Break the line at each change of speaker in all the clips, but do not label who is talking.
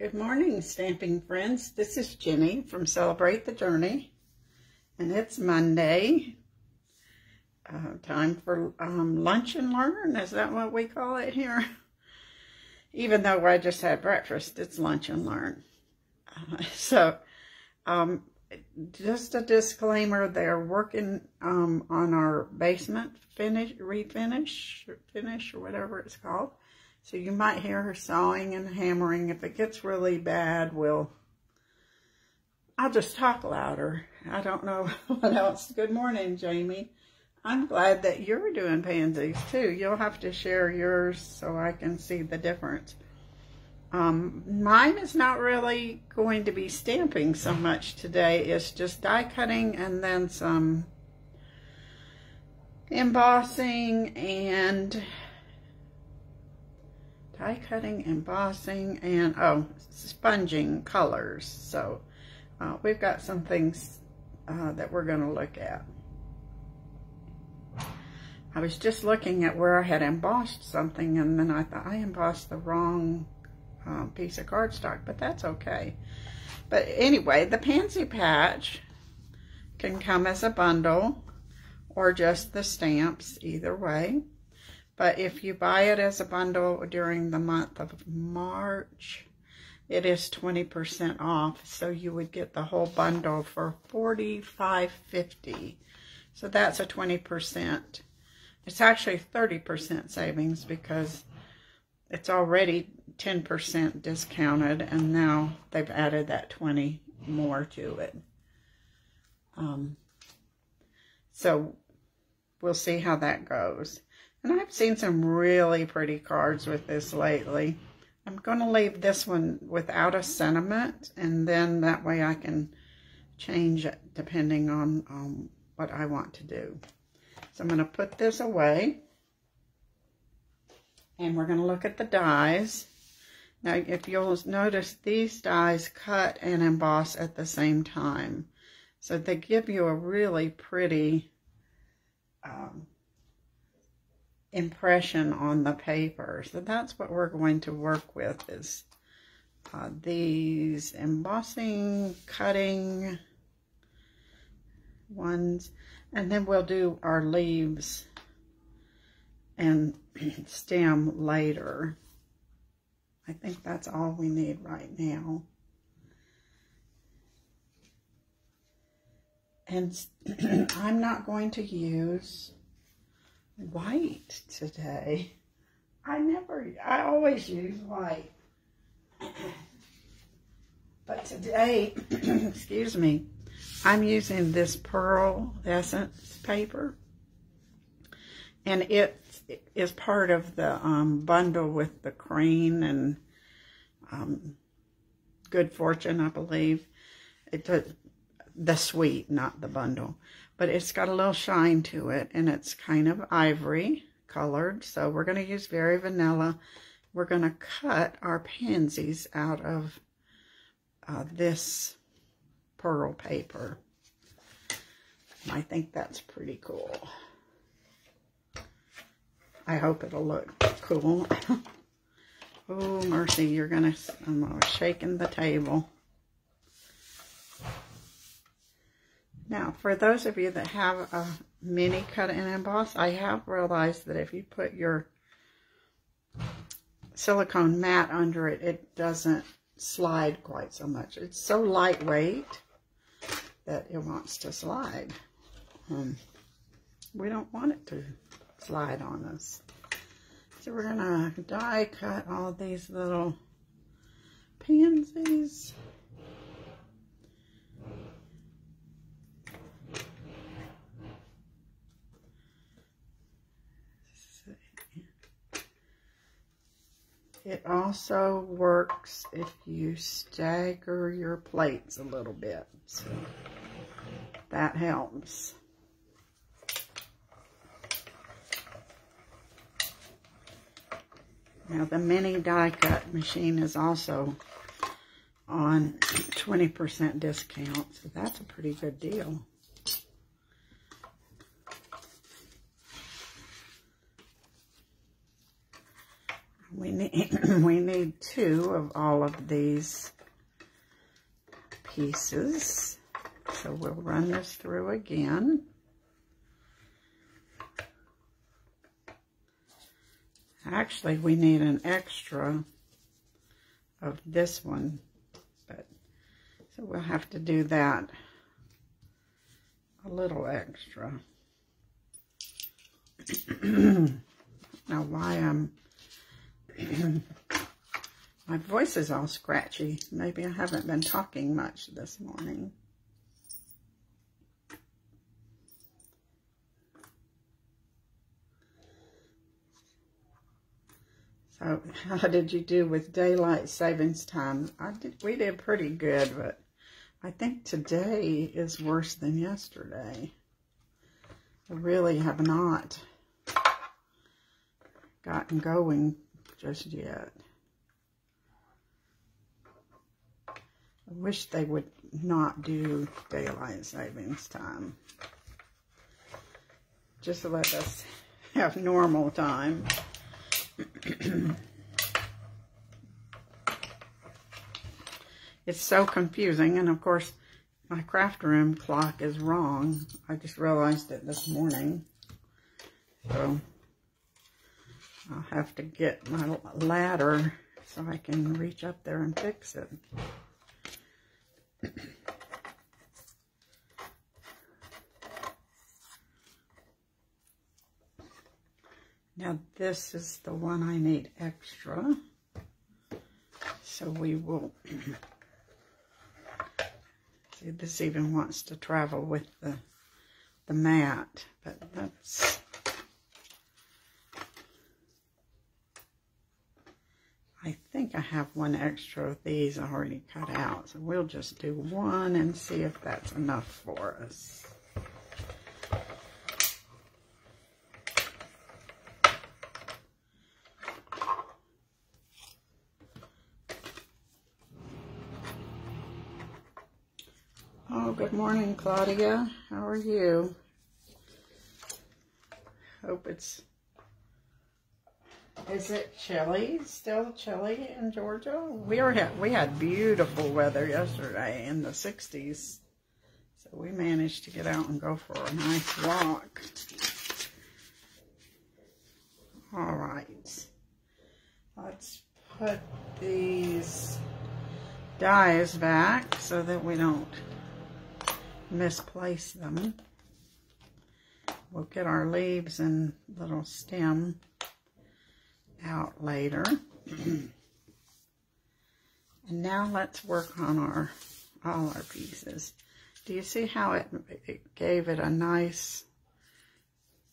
Good morning, stamping friends. This is Jenny from Celebrate the Journey, and it's Monday. Time for lunch and learn. Is that what we call it here? Even though I just had breakfast, it's lunch and learn. Just a disclaimer, they're working on our basement finish or whatever it's called. So you might hear her sawing and hammering. If it gets really bad, I'll just talk louder. I don't know what else. Good morning, Jamie. I'm glad that you're doing pansies too. You'll have to share yours so I can see the difference. Mine is not really going to be stamping so much today. It's just die cutting and then some embossing and sponging colors. So we've got some things that we're going to look at. I was just looking at where I had embossed something, and then I thought I embossed the wrong piece of cardstock, but that's okay. But anyway, the Pansy patch can come as a bundle or just the stamps, either way. But if you buy it as a bundle during the month of March, it is 20% off. So you would get the whole bundle for $45.50. So that's a 20%. It's actually 30% savings because it's already 10% discounted, and now they've added that 20 more to it. So we'll see how that goes. And I've seen some really pretty cards with this lately. I'm going to leave this one without a sentiment, and then that way I can change it depending on what I want to do. So I'm going to put this away, and we're going to look at the dies. Now, if you'll notice, these dies cut and emboss at the same time. So they give you a really pretty impression on the paper. So that's what we're going to work with, is these embossing, cutting ones, and then we'll do our leaves and stem later. I think that's all we need right now. And I'm not going to use white today. I always use white. But today, excuse me, I'm using this Pearl Essence paper. And it is part of the bundle with the Crane and Good Fortune, I believe. The suite, not the bundle. But it's got a little shine to it, and it's kind of ivory colored. So we're going to use Very Vanilla. We're going to cut our pansies out of this pearl paper. I think that's pretty cool. I hope it'll look cool. Oh, mercy, I'm shaking the table. Now, for those of you that have a mini cut and emboss, I have realized that if you put your silicone mat under it, it doesn't slide quite so much. It's so lightweight that it wants to slide. We don't want it to slide on us. So we're gonna die cut all these little pansies. It also works if you stagger your plates a little bit, so that helps. Now, the mini die cut machine is also on 20% discount, so that's a pretty good deal. we need 2 of all of these pieces. So we'll run this through again. Actually, we need an extra of this one, but so we'll have to do that a little extra. Now, why my voice is all scratchy. Maybe I haven't been talking much this morning. So, how did you do with daylight savings time? We did pretty good, but I think today is worse than yesterday. I really have not gotten going just yet. I wish they would not do daylight savings time. Just let us have normal time. It's so confusing, and of course my craft room clock is wrong. I just realized it this morning, so I'll have to get my ladder so I can reach up there and fix it. Now this is the one I need extra, so we will see, this even wants to travel with the mat, but that's, I think I have one extra of these already cut out, so we'll just do one and see if that's enough for us. Oh, good morning, Claudia. How are you? Hope it's... Is it chilly? Still chilly in Georgia? We had beautiful weather yesterday in the 60s. So we managed to get out and go for a nice walk. All right. Let's put these dies back so that we don't misplace them. We'll get our leaves and little stem out later. And now let's work on all our pieces. Do you see how it gave it a nice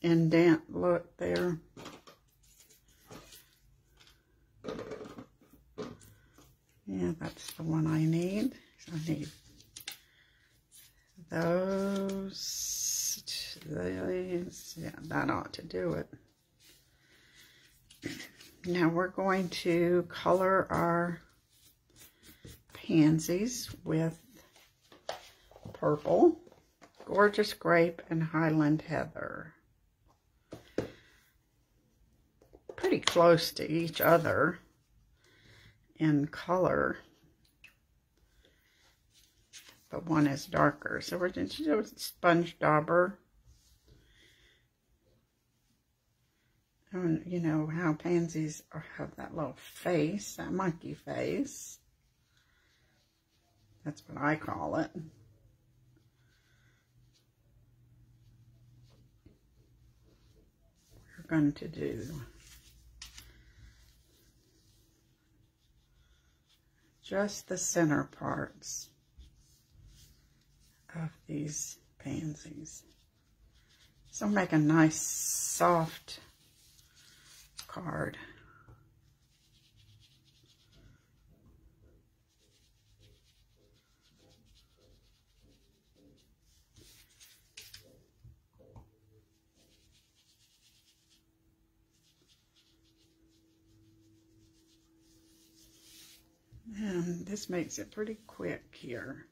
indent look there? Yeah, that's the one I need. So I need those, yeah, that ought to do it. Now we're going to color our pansies with purple, Gorgeous Grape, and Highland Heather. Pretty close to each other in color, but one is darker. So we're going to do Sponge Dauber. And you know how pansies have that little face, that monkey face. That's what I call it. We're going to do just the center parts of these pansies. So make a nice soft card. And this makes it pretty quick here.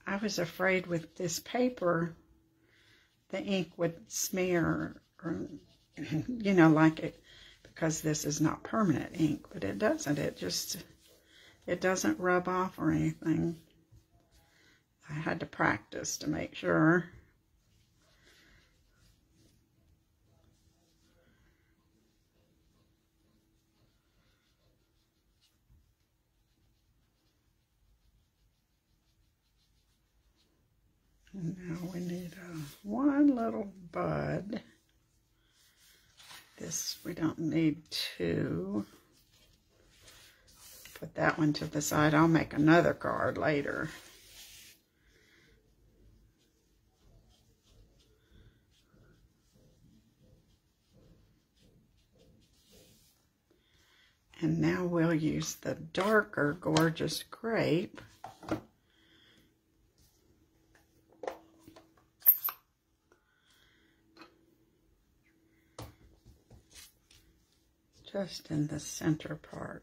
I was afraid with this paper the ink would smear, or you know, like it because this is not permanent ink, but it doesn't. It doesn't rub off or anything. I had to practice to make sure. And now we need one little bud. This, we don't need two. Put that one to the side. I'll make another card later. And now we'll use the darker Gorgeous Grape. Just in the center part.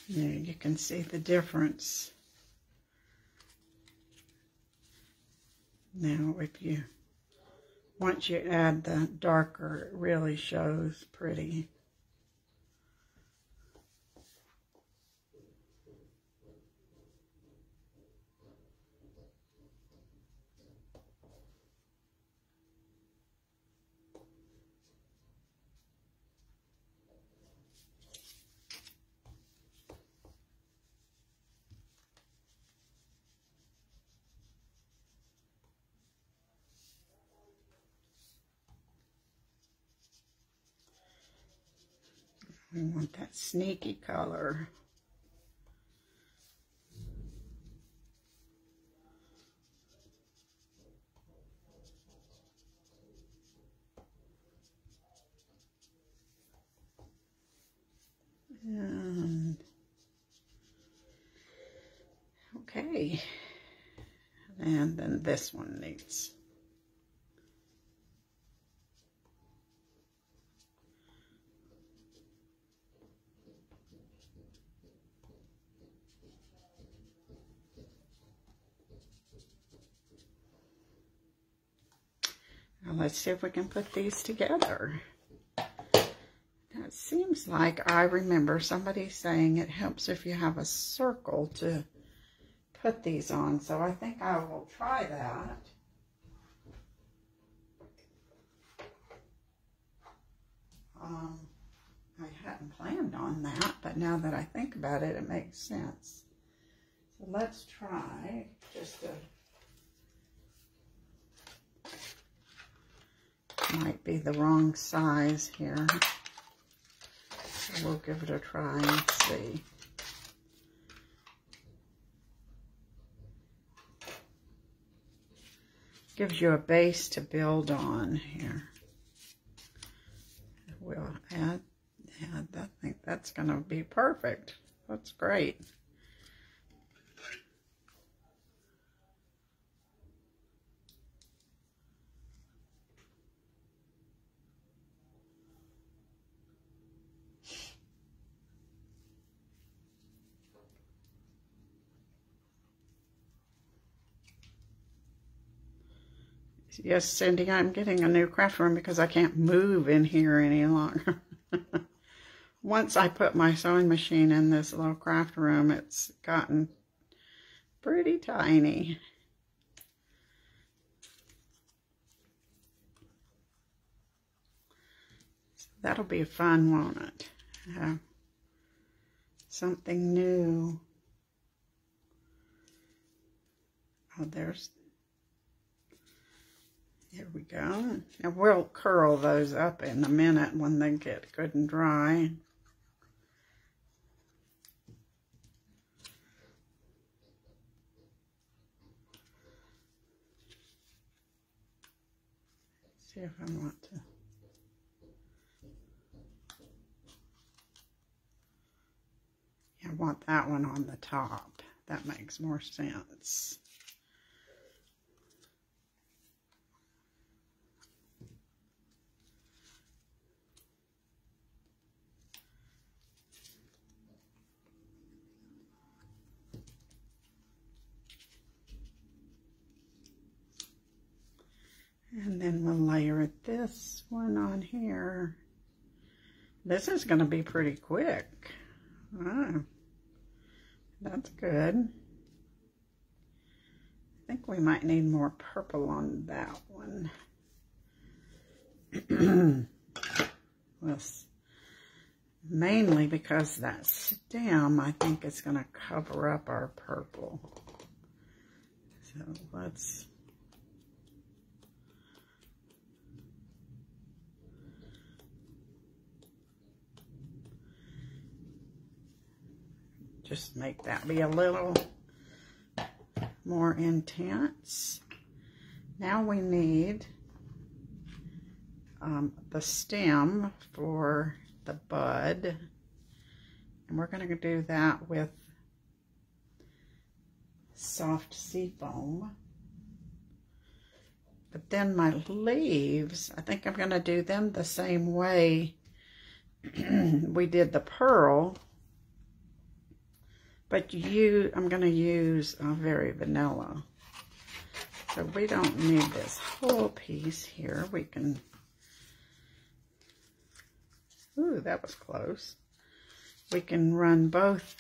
You can see the difference. Now, once you add the darker, it really shows pretty. We want that sneaky color. And, okay. And then this one needs. Now let's see if we can put these together. Now it seems like I remember somebody saying it helps if you have a circle to put these on, so I think I will try that. I hadn't planned on that, but now that I think about it, it makes sense. So let's try just might be the wrong size here. So we'll give it a try and see. Gives you a base to build on here. We'll add, I think that's going to be perfect. That's great. Yes, Cindy, I'm getting a new craft room because I can't move in here any longer. Once I put my sewing machine in this little craft room, it's gotten pretty tiny. So that'll be fun, won't it? Something new. Oh, here we go. And we'll curl those up in a minute when they get good and dry. See if I want to. Yeah, I want that one on the top. That makes more sense. And then we'll layer this one on here. This is going to be pretty quick. Oh, that's good. I think we might need more purple on that one. Well, mainly because that stem, I think, is going to cover up our purple. So let's... just make that be a little more intense. Now we need the stem for the bud, and we're going to do that with soft sea foam. But then my leaves, I think I'm going to do them the same way we did the pearl. But I'm going to use very vanilla. So we don't need this whole piece here. We can, ooh, that was close. We can run both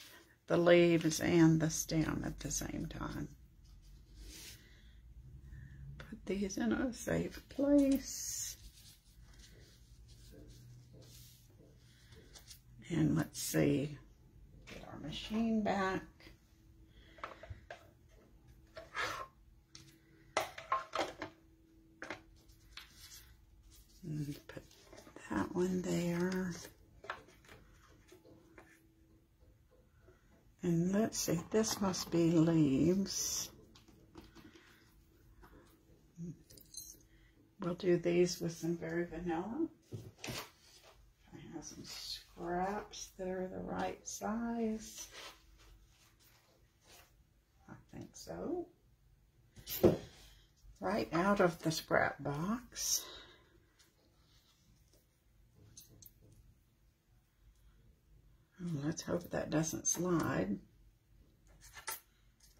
the leaves and the stem at the same time. Put these in a safe place. And let's see. Our machine back. And put that one there. And let's see, this must be leaves. We'll do these with some very vanilla. I have some scraps that are the right size. I think so. Right out of the scrap box. Let's hope that doesn't slide.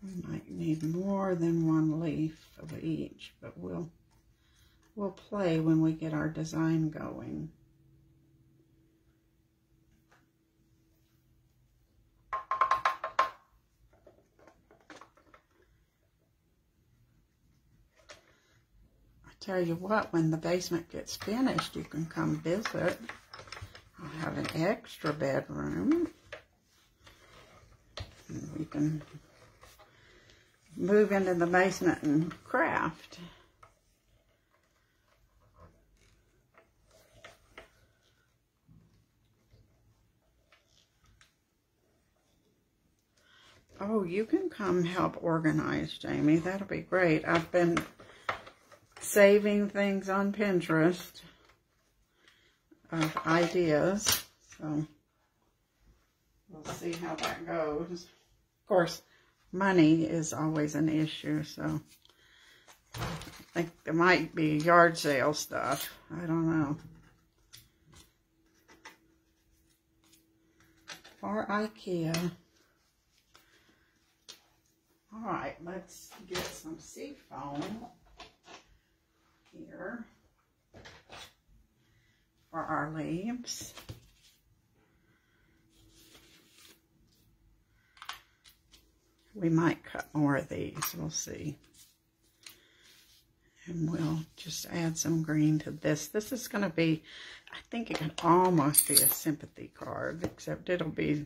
We might need more than one leaf of each, but we'll play when we get our design going. Tell you what, when the basement gets finished, you can come visit. I'll have an extra bedroom. And we can move into the basement and craft. Oh, you can come help organize, Jamie. That'll be great. I've been saving things on Pinterest of ideas, so we'll see how that goes. Of course, money is always an issue, so I think there might be yard sale stuff. I don't know. Or IKEA. All right, let's get some sea foam here for our leaves. We might cut more of these, we'll see. And we'll just add some green to this. This is going to be, I think it can almost be a sympathy card, except it'll be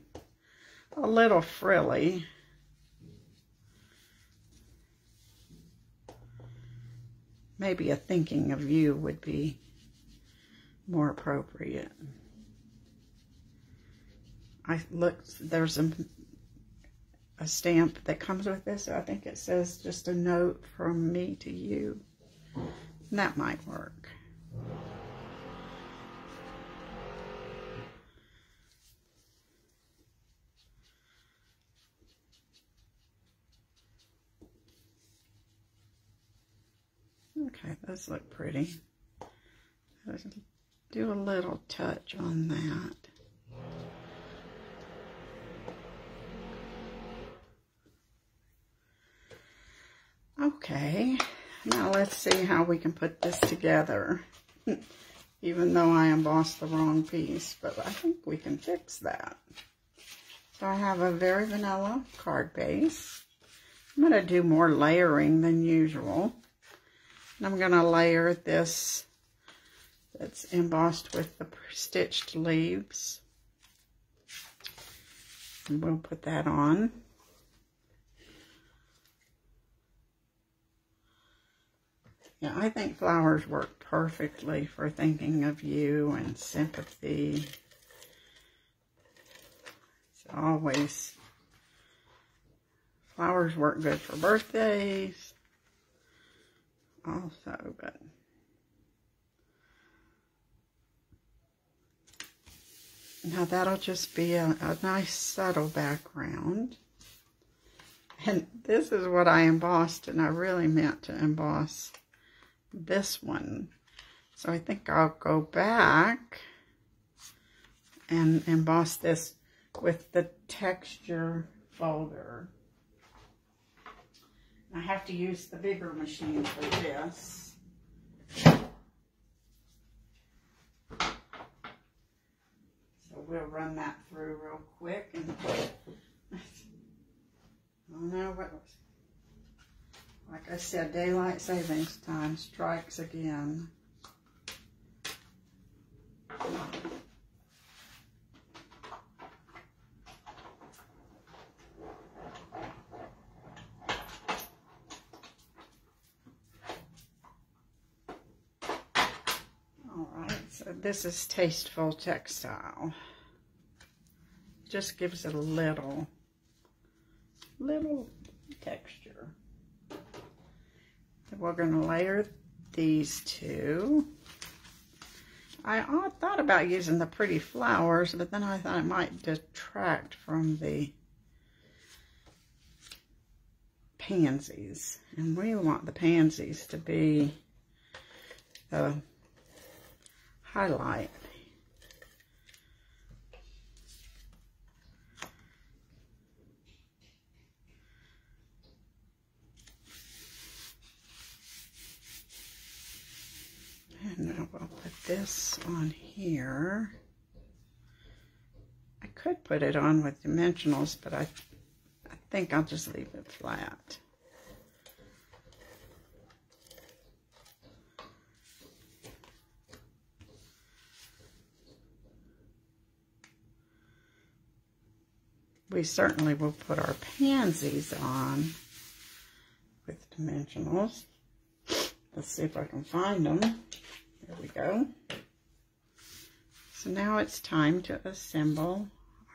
a little frilly. Maybe a thinking of you would be more appropriate. I looked, there's a stamp that comes with this. I think it says just a note from me to you. And that might work. Okay, those look pretty. Let's do a little touch on that. Okay, Now let's see how we can put this together. Even though I embossed the wrong piece, but I think we can fix that. So I have a very vanilla card base. I'm going to do more layering than usual. And I'm going to layer this that's embossed with the stitched leaves. And we'll put that on. Yeah, I think flowers work perfectly for thinking of you and sympathy. It's always, flowers work good for birthdays also, but now that'll just be a nice subtle background. And this is what I embossed, and I really meant to emboss this one. So I think I'll go back and emboss this with the texture folder. I have to use the bigger machine for this. So we'll run that through real quick. And oh no, what was, like I said, daylight savings time strikes again. So this is Tasteful Textile. Just gives it a little texture. So we're going to layer these two. I thought about using the pretty flowers, but then I thought it might detract from the pansies. And we want the pansies to be the highlight. And now we'll put this on here. I could put it on with dimensionals, but I think I'll just leave it flat. We certainly will put our pansies on with dimensionals. Let's see if I can find them. There we go. So now it's time to assemble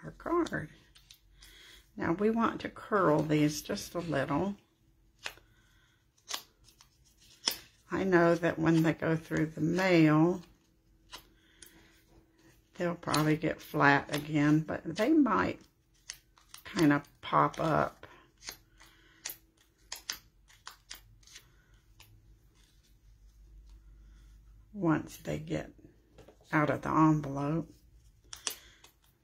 our card. Now we want to curl these just a little. I know that when they go through the mail, they'll probably get flat again, but they might kind of pop up. Once they get out of the envelope.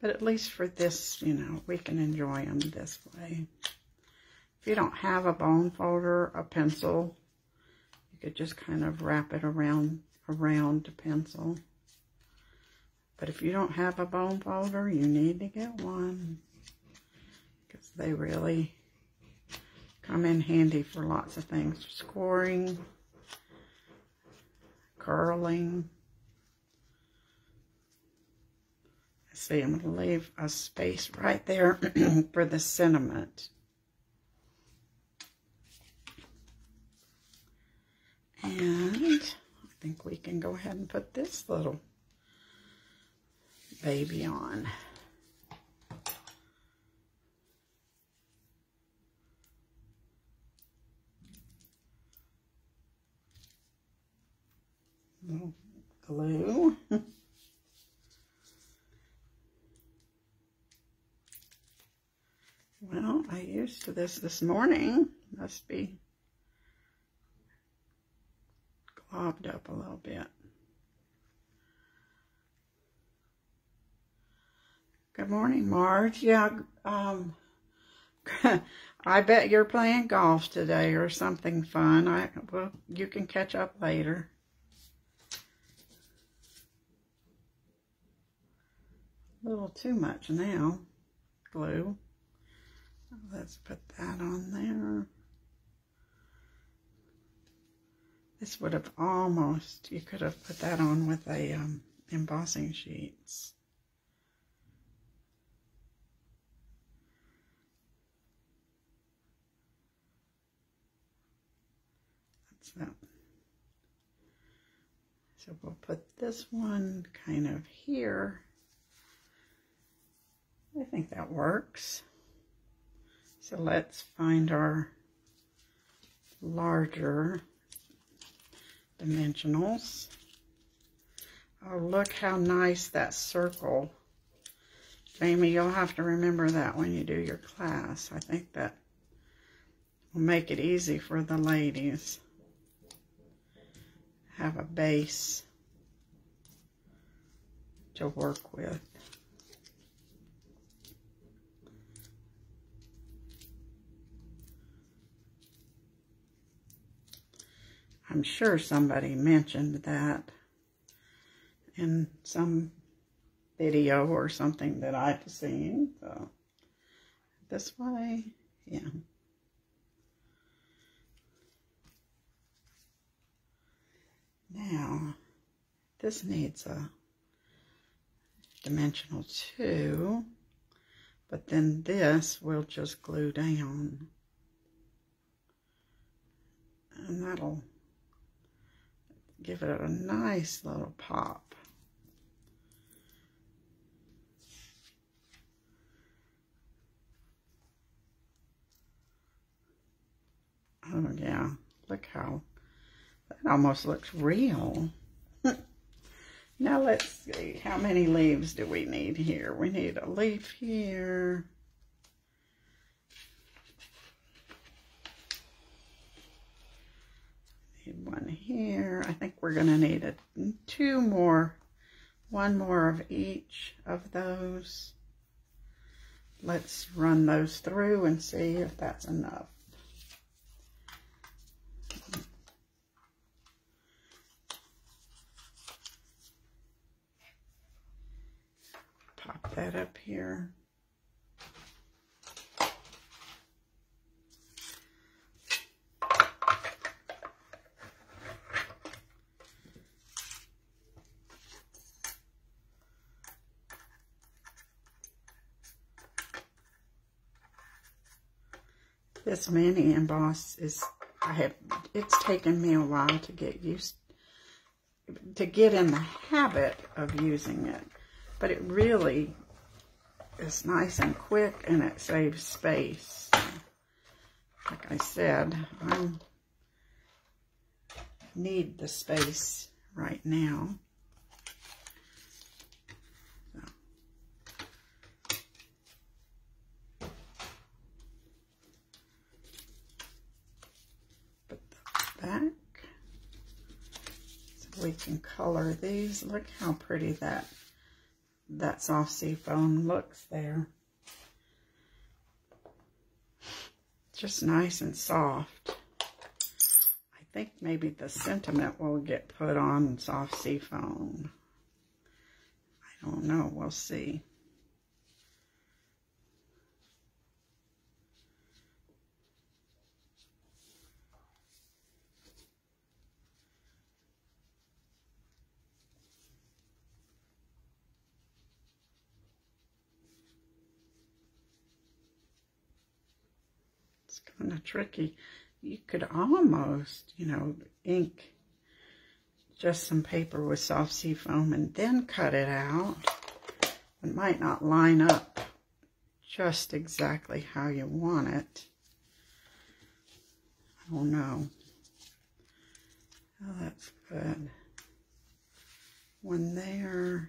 But at least for this, you know, we can enjoy them this way. If you don't have a bone folder, a pencil, you could just kind of wrap it around the pencil. But if you don't have a bone folder, you need to get one, because they really come in handy for lots of things. Scoring, curling. See, I'm going to leave a space right there for the sentiment. And I think we can go ahead and put this little baby on. Little glue. Well, I used this morning. Must be globbed up a little bit. Good morning, Marge. Yeah, I bet you're playing golf today or something fun. Well, you can catch up later. A little too much now, glue. Let's put that on there. This would have almost, you could have put that on with a embossing sheets. That's that. So we'll put this one kind of here. I think that works. So let's find our larger dimensionals. Oh, look how nice that circle. Jamie, you'll have to remember that when you do your class. I think that will make it easy for the ladies. Have a base to work with. I'm sure somebody mentioned that in some video or something that I've seen. So this way, yeah. Now, this needs a dimensional 2, but then this will just glue down. And that'll give it a nice little pop. Oh yeah, look how, that almost looks real. Now let's see, how many leaves do we need here? We need a leaf here. Need one here. I think we're going to need two more, one more of each of those. Let's run those through and see if that's enough. Pop that up here. This mini emboss is, it's taken me a while to get used, to get in the habit of using it. But it really is nice and quick, and it saves space. Like I said, I need the space right now. So. Put the back. So we can color these. Look how pretty that soft seafoam looks there. Just nice and soft. I think maybe the sentiment will get put on soft seafoam. I don't know, we'll see. It's kind of tricky. You could almost, you know, ink just some paper with soft seafoam and then cut it out. It might not line up just exactly how you want it. I don't know. Oh, that's good. One there,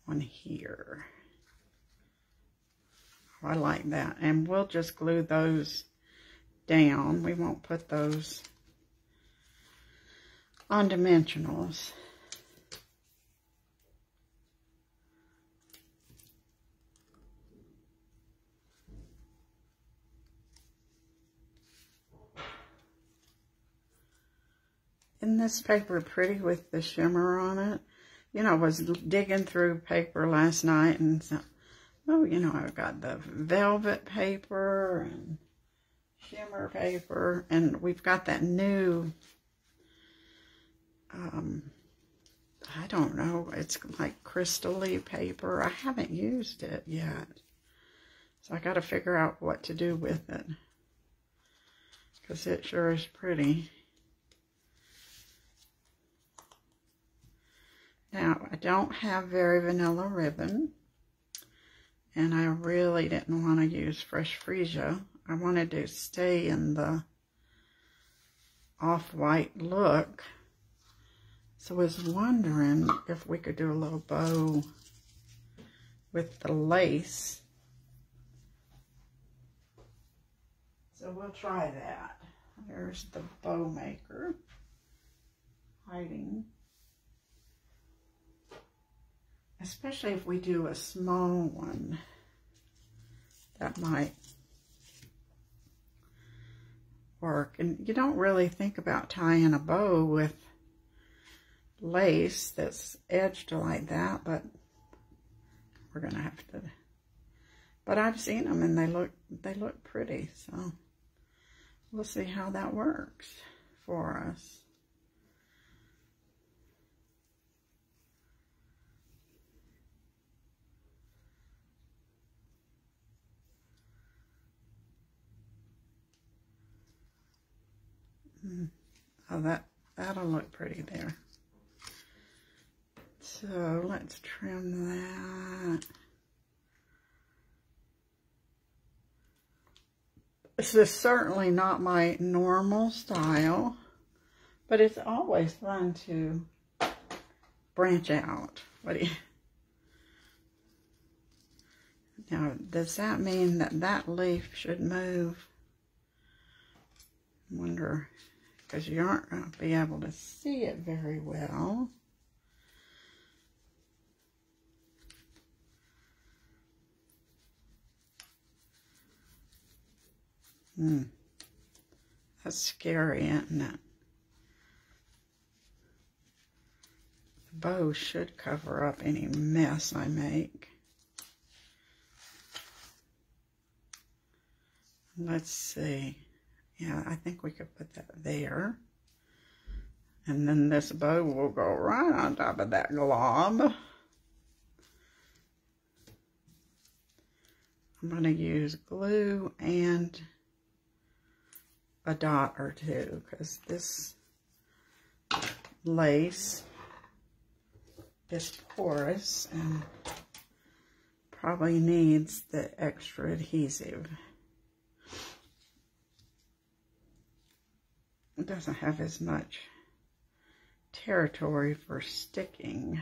one here. I like that. And we'll just glue those down. We won't put those on dimensionals. Isn't this paper pretty with the shimmer on it? You know, I was digging through paper last night and so, oh, you know, I've got the velvet paper and shimmer paper, and we've got that new, I don't know, it's like crystal-y paper. I haven't used it yet, so I got to figure out what to do with it, because it sure is pretty. Now, I don't have very vanilla ribbon, and I really didn't want to use fresh freesia. I wanted to stay in the off-white look, so I was wondering if we could do a little bow with the lace. So we'll try that. There's the bow maker hiding. Especially if we do a small one, that might work. And you don't really think about tying a bow with lace that's edged like that, but we're gonna have to. But I've seen them and they look pretty, so we'll see how that works for us. Oh, that'll look pretty there. So let's trim that. This is certainly not my normal style, but it's always fun to branch out. What do you? Now, does that mean that that leaf should move? I wonder, because you aren't going to be able to see it very well. That's scary, isn't it? The bow should cover up any mess I make. Let's see. Yeah, I think we could put that there. And then this bow will go right on top of that glob. I'm going to use glue and a dot or two, because this lace is porous and probably needs the extra adhesive. It doesn't have as much territory for sticking.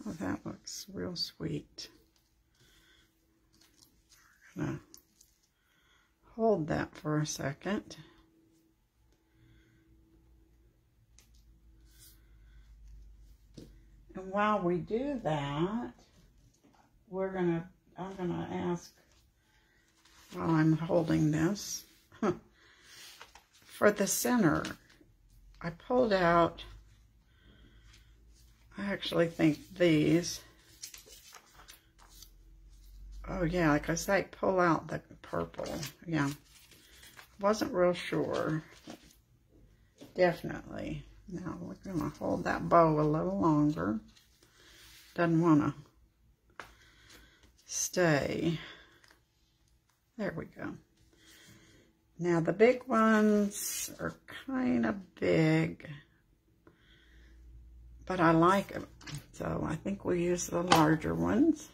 Oh, that looks real sweet. We're gonna hold that for a second. And while we do that, I'm gonna ask, while I'm holding this, for the center, I pulled out, I actually think these, oh yeah, because they pull out the purple, yeah. Wasn't real sure, definitely. Now we're gonna hold that bow a little longer. Doesn't wanna stay. There we go. Now the big ones are kind of big, but I like them, so I think we'll use the larger ones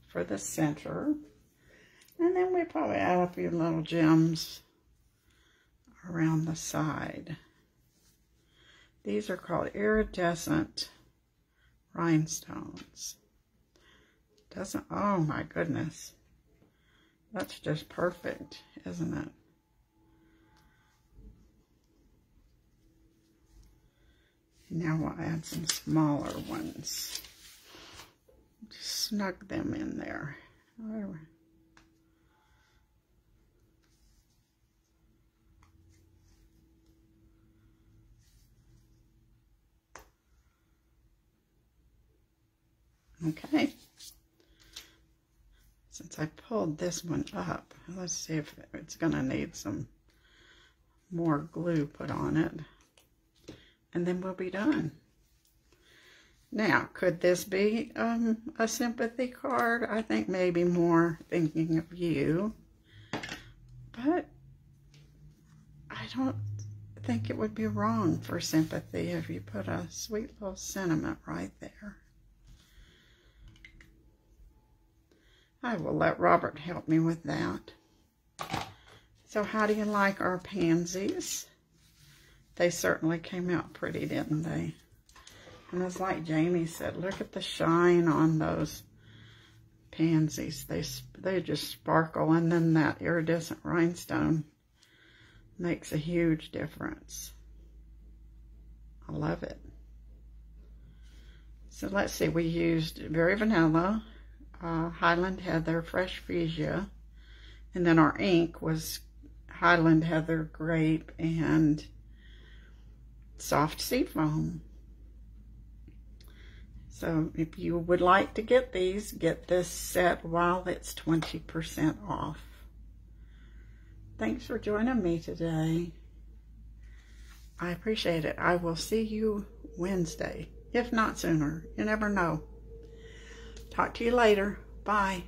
for the center. And then we probably add a few little gems around the side. These are called iridescent rhinestones. Doesn't, oh my goodness. That's just perfect, isn't it? Now we'll add some smaller ones. snug them in there. Okay. Since I pulled this one up, let's see if it's going to need some more glue put on it. And then we'll be done. Now, could this be a sympathy card? I think maybe more thinking of you. But I don't think it would be wrong for sympathy if you put a sweet little sentiment right there. I will let Robert help me with that. So how do you like our pansies? They certainly came out pretty, didn't they? And it's like Jamie said, look at the shine on those pansies. They just sparkle, and then that iridescent rhinestone makes a huge difference. I love it. So let's see, we used Very Vanilla, Highland Heather, Fresh Freesia, and then our ink was Highland Heather, Grape, and Soft Seed Foam. So if you would like to get these, get this set while it's 20% off. Thanks for joining me today. I appreciate it. I will see you Wednesday, if not sooner. You never know. Talk to you later. Bye.